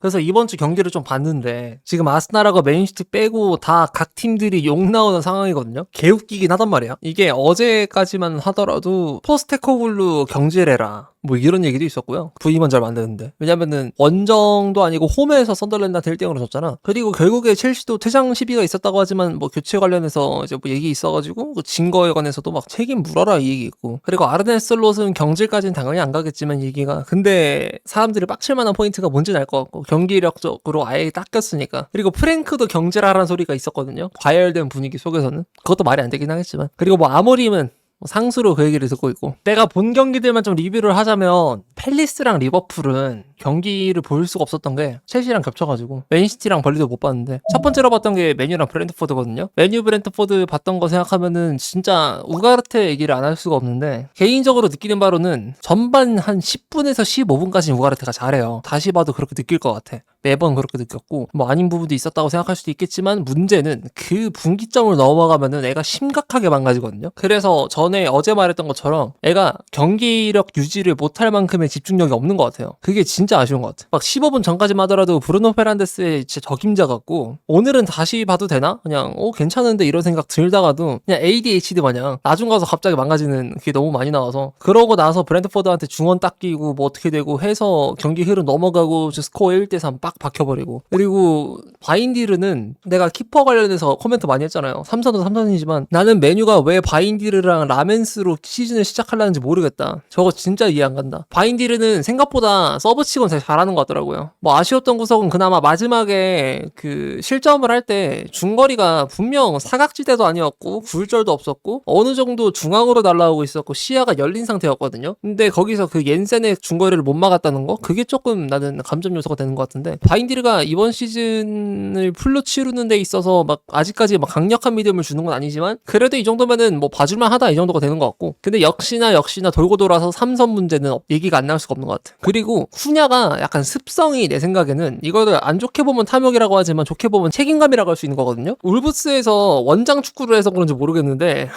그래서 이번 주 경기를 좀 봤는데 지금 아스날하고 맨시티 빼고 다 각 팀들이 욕 나오는 상황이거든요. 개웃기긴 하단 말이야. 이게 어제까지만 하더라도 포스테코글루 경질해라 뭐 이런 얘기도 있었고요. 부임은 잘 만드는데 왜냐면은 원정도 아니고 홈에서 썬더랜드한테 1대0으로 졌잖아. 그리고 결국에 첼시도 퇴장 시비가 있었다고 하지만 뭐 교체 관련해서 이제 뭐 얘기 있어가지고 그 증거에 관해서도 막 책임 물어라 이 얘기 있고, 그리고 아르네 슬롯은 경질까지는 당연히 안 가겠지만 얘기가, 근데 사람들이 빡칠 만한 포인트가 뭔지는 알 것 같고 경기력적으로 아예 닦였으니까. 그리고 프랭크도 경질하라는 소리가 있었거든요. 과열된 분위기 속에서는 그것도 말이 안 되긴 하겠지만. 그리고 뭐 아모림은 상수로 그 얘기를 듣고 있고. 내가 본 경기들만 좀 리뷰를 하자면 팰리스랑 리버풀은 경기를 볼 수가 없었던 게 첼시랑 겹쳐가지고 맨시티랑 벌리도 못 봤는데, 첫 번째로 봤던 게 맨유랑 브랜트포드거든요. 맨유 브랜트포드 봤던 거 생각하면은 진짜 우가르테 얘기를 안 할 수가 없는데, 개인적으로 느끼는 바로는 전반 한 10분에서 15분까지는 우가르테가 잘해요. 다시 봐도 그렇게 느낄 것 같아. 매번 그렇게 느꼈고, 뭐 아닌 부분도 있었다고 생각할 수도 있겠지만 문제는 그 분기점을 넘어가면은 애가 심각하게 망가지거든요. 그래서 전에 어제 말했던 것처럼 애가 경기력 유지를 못할 만큼의 집중력이 없는 것 같아요. 그게 진짜 아쉬운 것 같아. 막 15분 전까지만 하더라도 브루노 페란데스의 진짜 적임자 같고, 오늘은 다시 봐도 되나? 그냥 괜찮은데 이런 생각 들다가도 그냥 ADHD 마냥 나중 가서 갑자기 망가지는 게 너무 많이 나와서, 그러고 나서 브랜트포드한테 중원 딱 끼고 뭐 어떻게 되고 해서 경기 흐름 넘어가고 스코어 1대3 빡 박혀버리고. 그리고 바인디르는 내가 키퍼 관련해서 코멘트 많이 했잖아요. 삼선은 삼선이지만 나는 메뉴가 왜 바인디르랑 라멘스로 시즌을 시작하려는지 모르겠다. 저거 진짜 이해 안 간다. 바인디르는 생각보다 서브치곤 되게 잘하는 것 같더라고요. 뭐 아쉬웠던 구석은 그나마 마지막에 그 실점을 할 때 중거리가 분명 사각지대도 아니었고 굴절도 없었고 어느 정도 중앙으로 날아오고 있었고 시야가 열린 상태였거든요. 근데 거기서 그 옌센의 중거리를 못 막았다는 거, 그게 조금 나는 감점 요소가 되는 것 같은데, 바인디르가 이번 시즌을 풀로 치르는 데 있어서 막 아직까지 막 강력한 믿음을 주는 건 아니지만 그래도 이 정도면은 뭐 봐줄만 하다 이 정도가 되는 것 같고. 근데 역시나 돌고 돌아서 3선 문제는 얘기가 안 나올 수가 없는 것 같아. 그리고 쿠냐가 약간 습성이, 내 생각에는 이거를 안 좋게 보면 탐욕이라고 하지만 좋게 보면 책임감이라고 할 수 있는 거거든요. 울브스에서 원장 축구를 해서 그런지 모르겠는데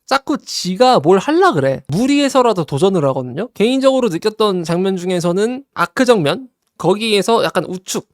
자꾸 지가 뭘 할라 그래. 무리해서라도 도전을 하거든요. 개인적으로 느꼈던 장면 중에서는 아크 정면, 거기에서 약간 우측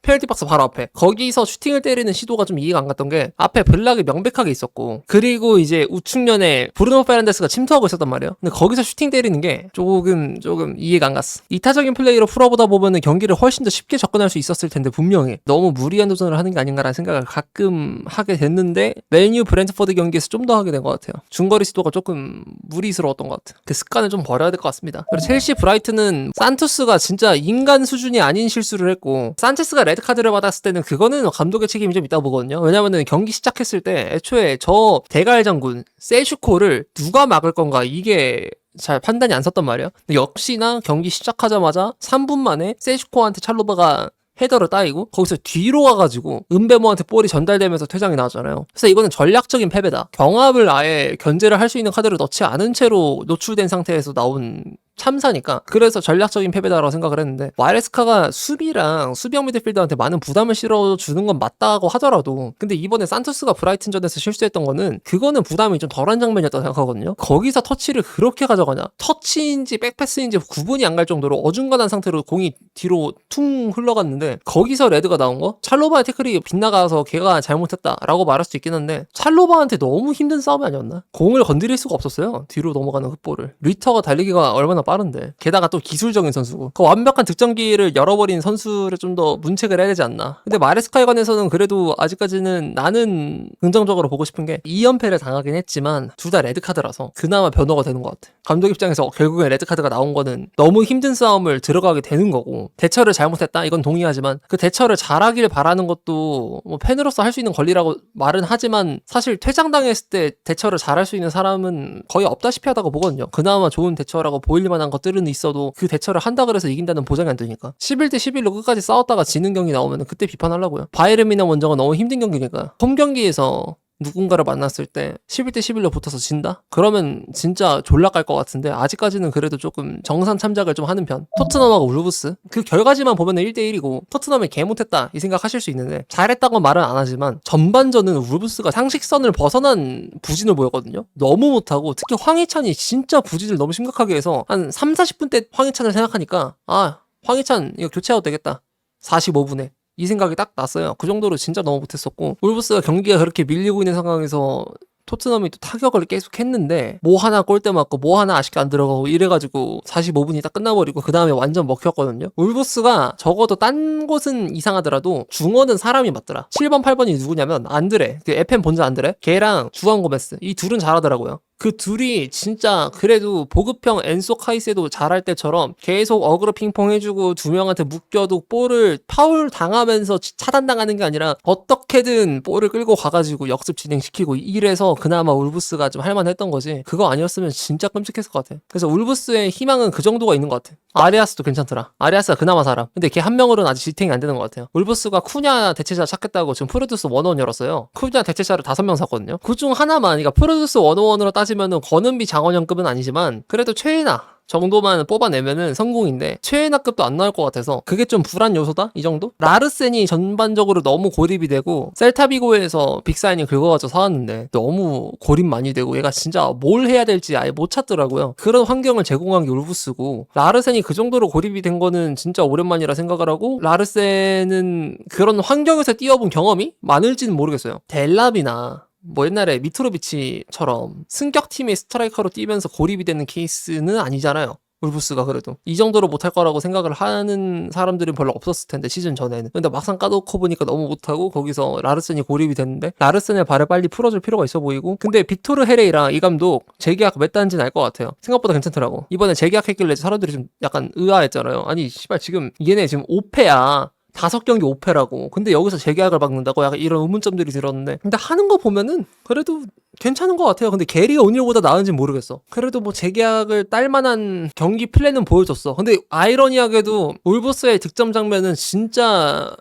페널티 박스 바로 앞에 거기서 슈팅을 때리는 시도가 좀 이해가 안 갔던 게, 앞에 블락이 명백하게 있었고 그리고 이제 우측면에 브루노 페란데스가 침투하고 있었단 말이에요. 근데 거기서 슈팅 때리는 게 조금 이해가 안 갔어. 이타적인 플레이로 풀어보다 보면은 경기를 훨씬 더 쉽게 접근할 수 있었을 텐데 분명히 너무 무리한 도전을 하는 게 아닌가라는 생각을 가끔 하게 됐는데, 맨유 브랜트포드 경기에서 좀 더 하게 된 것 같아요. 중거리 시도가 조금 무리스러웠던 것 같아. 그 습관을 좀 버려야 될 것 같습니다. 그리고 첼시 브라이튼은 산투스가 진짜 인간 수준이 아닌 실수를 했고, 산체스가 레드카드를 받았을 때는 그거는 감독의 책임이 좀 있다고 보거든요. 왜냐면은 경기 시작했을 때 애초에 저 대갈 장군 세슈코를 누가 막을 건가, 이게 잘 판단이 안 섰단 말이에요. 근데 역시나 경기 시작하자마자 3분 만에 세슈코한테 찰로바가 헤더를 따이고 거기서 뒤로 와가지고 은베모한테 볼이 전달되면서 퇴장이 나왔잖아요. 그래서 이거는 전략적인 패배다. 경합을 아예 견제를 할 수 있는 카드를 넣지 않은 채로 노출된 상태에서 나온 참사니까, 그래서 전략적인 패배다라고 생각을 했는데, 마레스카가 수비랑 수비형 미드필더한테 많은 부담을 실어주는 건 맞다고 하더라도, 근데 이번에 산토스가 브라이튼전에서 실수했던 거는 그거는 부담이 좀 덜한 장면이었다고 생각하거든요. 거기서 터치를 그렇게 가져가냐, 터치인지 백패스인지 구분이 안 갈 정도로 어중간한 상태로 공이 뒤로 퉁 흘러갔는데 거기서 레드가 나온 거, 찰로바의 태클이 빗나가서 걔가 잘못했다라고 말할 수도 있긴 한데 찰로바한테 너무 힘든 싸움이 아니었나? 공을 건드릴 수가 없었어요. 뒤로 넘어가는 흑볼을. 리터가 달리기가 얼마나 빠른데, 게다가 또 기술적인 선수고 그 완벽한 득점기를 열어버린 선수를 좀 더 문책을 해야 되지 않나. 근데 마레스카에 관해서는 그래도 아직까지는 나는 긍정적으로 보고 싶은 게, 2연패를 당하긴 했지만 둘 다 레드카드라서 그나마 변호가 되는 것 같아. 감독 입장에서 결국에 레드카드가 나온 거는 너무 힘든 싸움을 들어가게 되는 거고, 대처를 잘못했다 이건 동의하지만 그 대처를 잘하길 바라는 것도 뭐 팬으로서 할 수 있는 권리라고 말은 하지만, 사실 퇴장당했을 때 대처를 잘할 수 있는 사람은 거의 없다시피 하다고 보거든요. 그나마 좋은 대처라고 보일 만한 것들은 있어도 그 대처를 한다 그래서 이긴다는 보장이 안 되니까. 11대 11로 끝까지 싸웠다가 지는 경기 나오면 그때 비판하려고요. 바이에른 미넨 원정은 너무 힘든 경기니까. 홈 경기에서 누군가를 만났을 때 11대 11로 붙어서 진다? 그러면 진짜 졸라깔 것 같은데, 아직까지는 그래도 조금 정산 참작을 좀 하는 편. 토트넘하고 울브스 그 결과지만 보면 1대 1이고 토트넘이 개 못했다 이 생각하실 수 있는데, 잘했다고 말은 안 하지만 전반전은 울브스가 상식선을 벗어난 부진을 보였거든요. 너무 못하고, 특히 황희찬이 진짜 부진을 너무 심각하게 해서 한 3, 40분 때 황희찬을 생각하니까, 아 황희찬 이거 교체해도 되겠다 45분에. 이 생각이 딱 났어요. 그 정도로 진짜 너무 못했었고, 울브스가 경기가 그렇게 밀리고 있는 상황에서 토트넘이 또 타격을 계속 했는데 뭐 하나 골대 맞고 뭐 하나 아쉽게 안 들어가고 이래가지고 45분이 딱 끝나버리고 그 다음에 완전 먹혔거든요. 울브스가 적어도 딴 곳은 이상하더라도 중원은 사람이 맞더라. 7번 8번이 누구냐면 안드레, 그 FM 본자 안드레, 걔랑 주안 고메스, 이 둘은 잘하더라고요. 그 둘이 진짜 그래도 보급형 엔소 카이세도 잘할 때처럼 계속 어그로 핑퐁 해주고 두 명한테 묶여도 볼을 파울 당하면서 차단당하는 게 아니라 어떻게든 볼을 끌고 가가지고 역습 진행시키고 이래서 그나마 울브스가 좀 할만했던 거지. 그거 아니었으면 진짜 끔찍했을 것 같아. 그래서 울브스의 희망은 그 정도가 있는 것 같아. 아리아스도 괜찮더라. 아리아스가 그나마 살아. 근데 걔 한 명으로는 아직 지탱이 안 되는 것 같아요. 울브스가 쿠냐 대체자 찾겠다고 지금 프로듀스 101 열었어요. 쿠냐 대체자를 5명 샀거든요. 그 중 하나만, 그러니까 프로듀스 101으로 따지면은 권은비 장원영급은 아니지만 그래도 최애나 정도만 뽑아내면은 성공인데 최애나급도 안 나올 것 같아서 그게 좀 불안 요소다? 이 정도? 라르센이 전반적으로 너무 고립이 되고 셀타비고에서 빅사인이 긁어가지고 사왔는데 너무 고립 많이 되고 얘가 진짜 뭘 해야 될지 아예 못 찾더라고요. 그런 환경을 제공한 게 울브스고, 라르센이 그 정도로 고립이 된 거는 진짜 오랜만이라 생각을 하고, 라르센은 그런 환경에서 뛰어본 경험이 많을지는 모르겠어요. 델랍이나 뭐 옛날에 미트로비치처럼 승격팀의 스트라이커로 뛰면서 고립이 되는 케이스는 아니잖아요. 울브스가 그래도 이 정도로 못할 거라고 생각을 하는 사람들은 별로 없었을 텐데 시즌 전에는. 근데 막상 까놓고 보니까 너무 못하고 거기서 라르센이 고립이 됐는데 라르센의 발을 빨리 풀어줄 필요가 있어 보이고, 근데 빅토르 헤레이라 이 감독 재계약 몇 단지는 알 것 같아요. 생각보다 괜찮더라고. 이번에 재계약했길래 사람들이 좀 약간 의아했잖아요. 아니 씨발 지금 얘네 지금 5패야. 5경기 5패라고. 근데 여기서 재계약을 막는다고 약간 이런 의문점들이 들었는데, 근데 하는 거 보면은 그래도 괜찮은 것 같아요. 근데 게리 오닐보다 나은지는 모르겠어. 그래도 뭐 재계약을 딸만한 경기 플랜은 보여줬어. 근데 아이러니하게도 울브스의 득점 장면은 진짜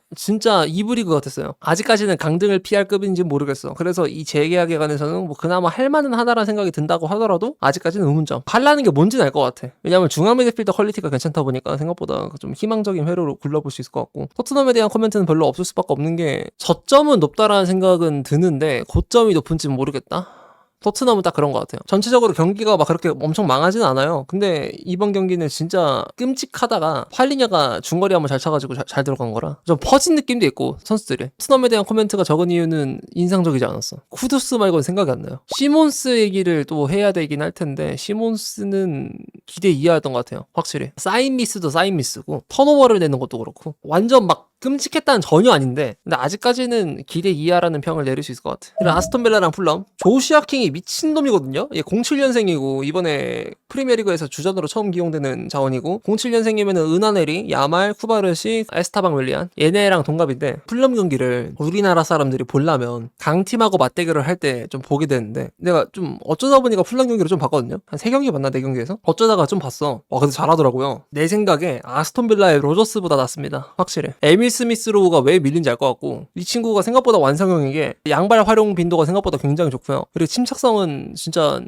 이브리그 같았어요. 아직까지는 강등을 피할 급인지 모르겠어. 그래서 이 재계약에 관해서는 뭐 그나마 할 만은 하다라는 생각이 든다고 하더라도 아직까지는 의문점. 팔라는 게 뭔지는 알 것 같아. 왜냐면 중앙 미드필더 퀄리티가 괜찮다 보니까 생각보다 좀 희망적인 회로로 굴러볼 수 있을 것 같고, 토트넘에 대한 코멘트는 별로 없을 수밖에 없는 게 저점은 높다라는 생각은 드는데 고점이 높은지는 모르겠다. 토트넘은 딱 그런 것 같아요. 전체적으로 경기가 막 그렇게 엄청 망하진 않아요. 근데 이번 경기는 진짜 끔찍하다가 팔리냐가 중거리 한번 잘 차가지고 잘 들어간 거라 좀 퍼진 느낌도 있고, 선수들이. 토트넘에 대한 코멘트가 적은 이유는 인상적이지 않았어. 쿠두스 말고는 생각이 안 나요. 시몬스 얘기를 또 해야 되긴 할 텐데 시몬스는 기대 이하였던 것 같아요. 확실히 사인 미스도 사인 미스고 턴오버를 내는 것도 그렇고 완전 막 끔찍했다는 전혀 아닌데, 근데 아직까지는 기대 이하라는 평을 내릴 수 있을 것 같아. 그리고 아스톤빌라랑 풀럼, 조슈아 킹이 미친놈이거든요. 얘 07년생이고 이번에 프리미어리그에서 주전으로 처음 기용되는 자원이고, 07년생이면은 은하네리, 야말, 쿠바르시, 에스타방 윌리안 얘네랑 동갑인데, 풀럼 경기를 우리나라 사람들이 보려면 강팀하고 맞대결을 할 때 좀 보게 되는데, 내가 좀 어쩌다 보니까 풀럼 경기를 좀 봤거든요. 한 3경기 봤나 4경기에서? 어쩌다가 좀 봤어. 근데 잘하더라고요. 내 생각에 아스톤빌라의 로저스보다 낫습니다. 확실히. 에밀 스미스로우가 왜 밀린지 알 것 같고, 이 친구가 생각보다 완성형인 게 양발 활용 빈도가 생각보다 굉장히 좋고요. 그리고 침착성은 진짜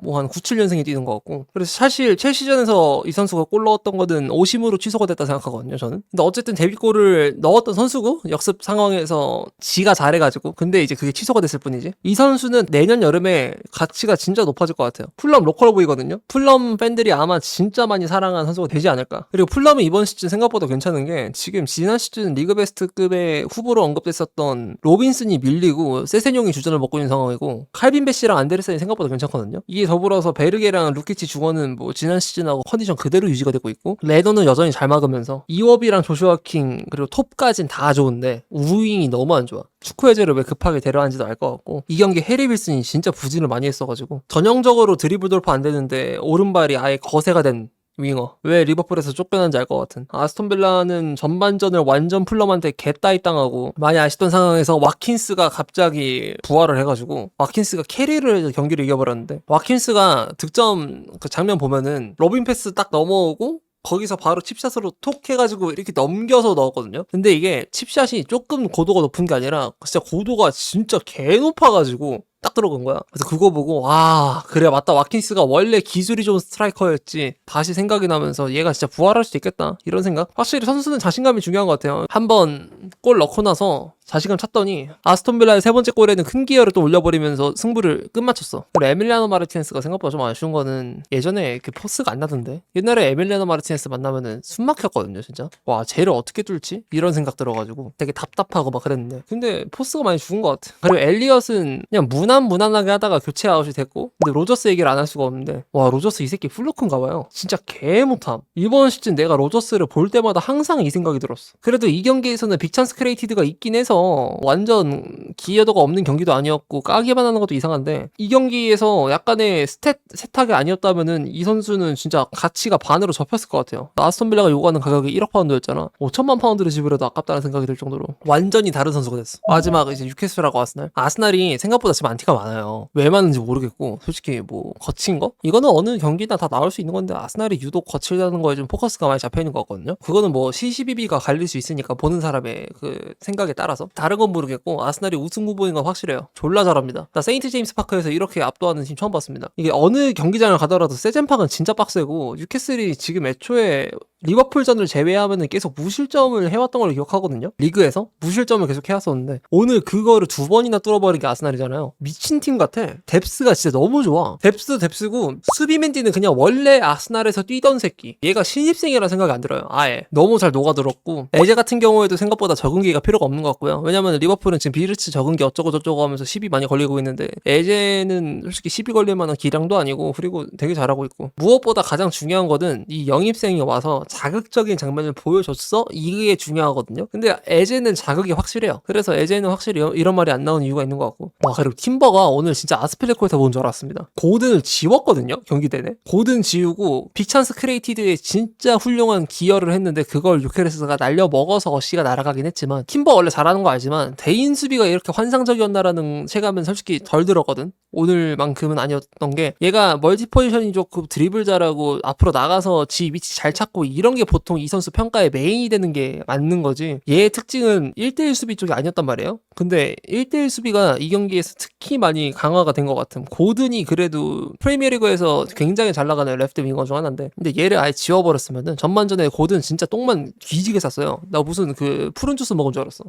뭐 한 9, 7년생이 뛰는 것 같고, 그래서 사실 첼시전에서 이 선수가 골 넣었던 거는 오심으로 취소가 됐다 생각하거든요, 저는. 근데 어쨌든 데뷔골을 넣었던 선수고 역습 상황에서 지가 잘해가지고, 근데 이제 그게 취소가 됐을 뿐이지. 이 선수는 내년 여름에 가치가 진짜 높아질 것 같아요. 풀럼 로컬 보이거든요. 풀럼 팬들이 아마 진짜 많이 사랑하는 선수가 되지 않을까. 그리고 풀럼이 이번 시즌 생각보다 괜찮은 게, 지금 지난 시즌 리그 베스트급의 후보로 언급됐었던 로빈슨이 밀리고 세세뇽이 주전을 먹고 있는 상황이고, 칼빈 베시랑 안데르센이 생각보다 괜찮거든요. 이게 더불어서 베르게랑 루키치 중원은 뭐 지난 시즌하고 컨디션 그대로 유지가 되고 있고, 레노는 여전히 잘 막으면서 이워비랑 조슈아 킹 그리고 톱까진 다 좋은데 우윙이 너무 안 좋아. 축구 해제를 왜 급하게 데려왔는지도 알 것 같고, 이 경기 해리 윌슨이 진짜 부진을 많이 했어가지고 전형적으로 드리블 돌파 안 되는데 오른발이 아예 거세가 된 윙어. 왜 리버풀에서 쫓겨난지 알 것 같은. 아스톤빌라는 전반전을 완전 풀럼한테 개따위 당하고, 많이 아시던 상황에서 와킨스가 갑자기 부활을 해가지고 와킨스가 캐리를 해서 경기를 이겨버렸는데, 와킨스가 득점 그 장면 보면은 로빈 패스 딱 넘어오고 거기서 바로 칩샷으로 톡 해가지고 이렇게 넘겨서 넣었거든요. 근데 이게 칩샷이 조금 고도가 높은 게 아니라 진짜 고도가 진짜 개 높아가지고 딱 들어간 거야. 그래서 그거 보고 와, 그래 맞다, 와킨스가 원래 기술이 좋은 스트라이커였지 다시 생각이 나면서 얘가 진짜 부활할 수도 있겠다 이런 생각. 확실히 선수는 자신감이 중요한 것 같아요. 한번 골 넣고 나서 자신감 찼더니 아스톤빌라의 세 번째 골에는 큰 기여를 또 올려버리면서 승부를 끝마쳤어. 그리고 에밀리아노 마르티네스가 생각보다 좀 아쉬운 거는 예전에 그 포스가 안 나던데. 옛날에 에밀리아노 마르티네스 만나면은 숨 막혔거든요, 진짜. 와, 쟤를 어떻게 뚫지? 이런 생각 들어가지고 되게 답답하고 막 그랬는데. 근데 포스가 많이 죽은 것 같아. 그리고 엘리엇은 그냥 무난하게 하다가 교체 아웃이 됐고, 근데 로저스 얘기를 안 할 수가 없는데, 와, 로저스 이 새끼 플루크인가 봐요. 진짜 개 못함. 이번 시즌 내가 로저스를 볼 때마다 항상 이 생각이 들었어. 그래도 이 경기에서는 빅찬스 크리에이티드가 있긴 해서 완전 기여도가 없는 경기도 아니었고 까기만 하는 것도 이상한데, 이 경기에서 약간의 스탯 세탁이 아니었다면은 이 선수는 진짜 가치가 반으로 접혔을 것 같아요. 아스톤빌라가 요구하는 가격이 1억 파운드였잖아. 5천만 파운드를 지불해도 아깝다는 생각이 들 정도로 완전히 다른 선수가 됐어. 마지막 이제 뉴캐슬하고 아스날이 생각보다 지금 안티가 많아요. 왜 많은지 모르겠고, 솔직히 뭐 거친 거? 이거는 어느 경기나 다 나올 수 있는 건데 아스날이 유독 거칠다는 거에 좀 포커스가 많이 잡혀있는 것 같거든요. 그거는 뭐 CCBB가 갈릴 수 있으니까 보는 사람의 그 생각에 따라서. 다른 건 모르겠고 아스날이 우승 후보인 건 확실해요. 졸라 잘합니다. 나 세인트 제임스 파크에서 이렇게 압도하는 팀 처음 봤습니다. 이게 어느 경기장을 가더라도 세젠팍은 진짜 빡세고, 뉴캐슬이 지금 애초에 리버풀전을 제외하면은 계속 무실점을 해왔던 걸 기억하거든요. 리그에서 무실점을 계속 해왔었는데 오늘 그거를 2번이나 뚫어버린 게 아스날이잖아요. 미친 팀 같아. 뎁스가 진짜 너무 좋아. 뎁스도 뎁스고 수비 맨디는 그냥 원래 아스날에서 뛰던 새끼. 얘가 신입생이라 생각이 안 들어요. 아예 너무 잘 녹아들었고, 에제 같은 경우에도 생각보다 적응기가 필요가 없는 것 같고요. 왜냐면 리버풀은 지금 비르츠 적응기 어쩌고 저쩌고 하면서 시비 많이 걸리고 있는데, 에제는 솔직히 시비 걸릴 만한 기량도 아니고, 그리고 되게 잘하고 있고, 무엇보다 가장 중요한 거는 이 영입생이 와서 자극적인 장면을 보여줬어? 이게 중요하거든요. 근데 에제는 자극이 확실해요. 그래서 에제는 확실히 이런 말이 안 나오는 이유가 있는 것 같고. 와, 그리고 팀버가 오늘 진짜 아스필레코에서 본 줄 알았습니다. 고든을 지웠거든요, 경기 내내. 고든 지우고 빅찬스 크리에이티드에 진짜 훌륭한 기여를 했는데 그걸 유케레스가 날려먹어서 어시가 날아가긴 했지만, 팀버 원래 잘하는 거 알지만 대인 수비가 이렇게 환상적이었나라는 체감은 솔직히 덜 들었거든. 오늘만큼은 아니었던 게, 얘가 멀티 포지션이 좋고 드리블 잘하고 앞으로 나가서 지 위치 잘 찾고 이런 게 보통 이 선수 평가의 메인이 되는 게 맞는 거지, 얘의 특징은 1대1 수비 쪽이 아니었단 말이에요. 근데 1대1 수비가 이 경기에서 특히 많이 강화가 된 것 같음. 고든이 그래도 프리미어리그에서 굉장히 잘 나가는 레프트 윙어 중 하나인데, 근데 얘를 아예 지워버렸으면은 전반전에 고든 진짜 똥만 뒤지게 쌌어요. 나 무슨 그 푸른 주스 먹은 줄 알았어.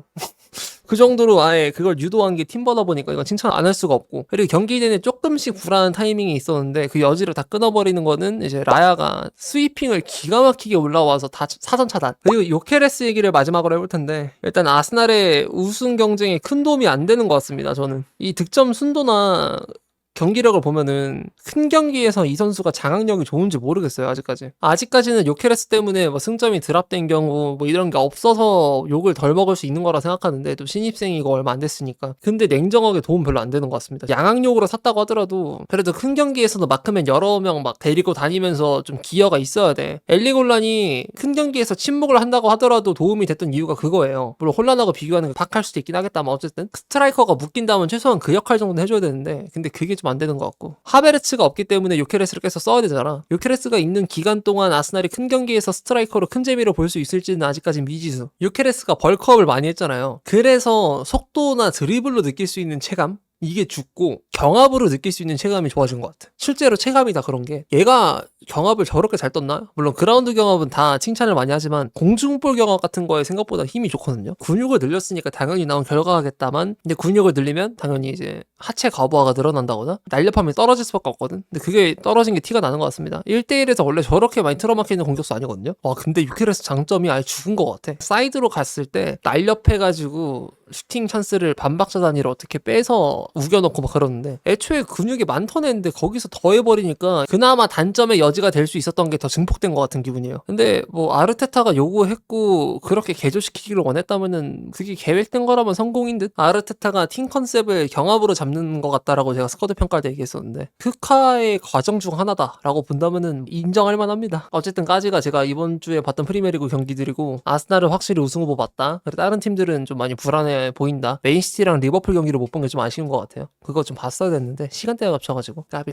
그 정도로 아예 그걸 유도한 게 팀버다 보니까 이건 칭찬 안 할 수가 없고, 그리고 경기 내내 조금씩 불안한 타이밍이 있었는데 그 여지를 다 끊어버리는 거는 이제 라야가 스위핑을 기가 막히게 올라와서 다 사전 차단. 그리고 요케레스 얘기를 마지막으로 해볼 텐데, 일단 아스날의 우승 경쟁에 큰 도움이 안 되는 것 같습니다. 저는 이 득점 순도나 경기력을 보면은 큰 경기에서 이 선수가 장악력이 좋은지 모르겠어요. 아직까지는 요케레스 때문에 뭐 승점이 드랍된 경우 뭐 이런 게 없어서 욕을 덜 먹을 수 있는 거라 생각하는데, 또 신입생이고 얼마 안 됐으니까. 근데 냉정하게 도움 별로 안 되는 것 같습니다. 양악력으로 샀다고 하더라도 그래도 큰 경기에서도 마크맨 여러 명 막 데리고 다니면서 좀 기여가 있어야 돼. 엘리골란이 큰 경기에서 침묵을 한다고 하더라도 도움이 됐던 이유가 그거예요. 물론 혼란하고 비교하는 게 박할 수도 있긴 하겠다만, 어쨌든 스트라이커가 묶인다면 최소한 그 역할 정도는 해줘야 되는데, 근데 그게 좀 안 되는 것 같고, 하베르츠가 없기 때문에 요케레스를 계속 써야 되잖아. 요케레스가 있는 기간 동안 아스날이 큰 경기에서 스트라이커로 큰 재미로 볼 수 있을지는 아직까지 미지수. 요케레스가 벌크업을 많이 했잖아요. 그래서 속도나 드리블로 느낄 수 있는 체감? 이게 죽고 경합으로 느낄 수 있는 체감이 좋아진 것 같아. 실제로 체감이 다 그런 게, 얘가 경합을 저렇게 잘 떴나? 물론 그라운드 경합은 다 칭찬을 많이 하지만 공중볼 경합 같은 거에 생각보다 힘이 좋거든요. 근육을 늘렸으니까 당연히 나온 결과겠다만, 근데 근육을 늘리면 당연히 이제 하체 거부하가 늘어난다거나 날렵함이 떨어질 수밖에 없거든. 근데 그게 떨어진 게 티가 나는 것 같습니다. 1대1에서 원래 저렇게 많이 틀어막히는 공격수 아니거든요. 와, 근데 유케레스 장점이 아예 죽은 것 같아. 사이드로 갔을 때 날렵해가지고 슈팅 찬스를 반박자 단위로 어떻게 빼서 우겨놓고 막 그러는데, 애초에 근육이 많던 애인데 거기서 더 해버리니까 그나마 단점의 여지가 될 수 있었던 게 더 증폭된 것 같은 기분이에요. 근데 뭐 아르테타가 요구했고 그렇게 개조시키기를 원했다면은 그게 계획된 거라면 성공인 듯. 아르테타가 팀 컨셉을 경합으로 잡는 것 같다라고 제가 스쿼드 평가할 때 얘기했었는데, 흑화의 과정 중 하나다라고 본다면은 인정할 만합니다. 어쨌든 까지가 제가 이번 주에 봤던 프리미어리그 경기들이고, 아스날은 확실히 우승 후보 맞다. 그리고 다른 팀들은 좀 많이 불안해 보인다. 맨시티랑 리버풀 경기를 못 본 게 좀 아쉬운 것 같아요. 그거 좀 봤어야 됐는데 시간대가 겹쳐가지고 까비.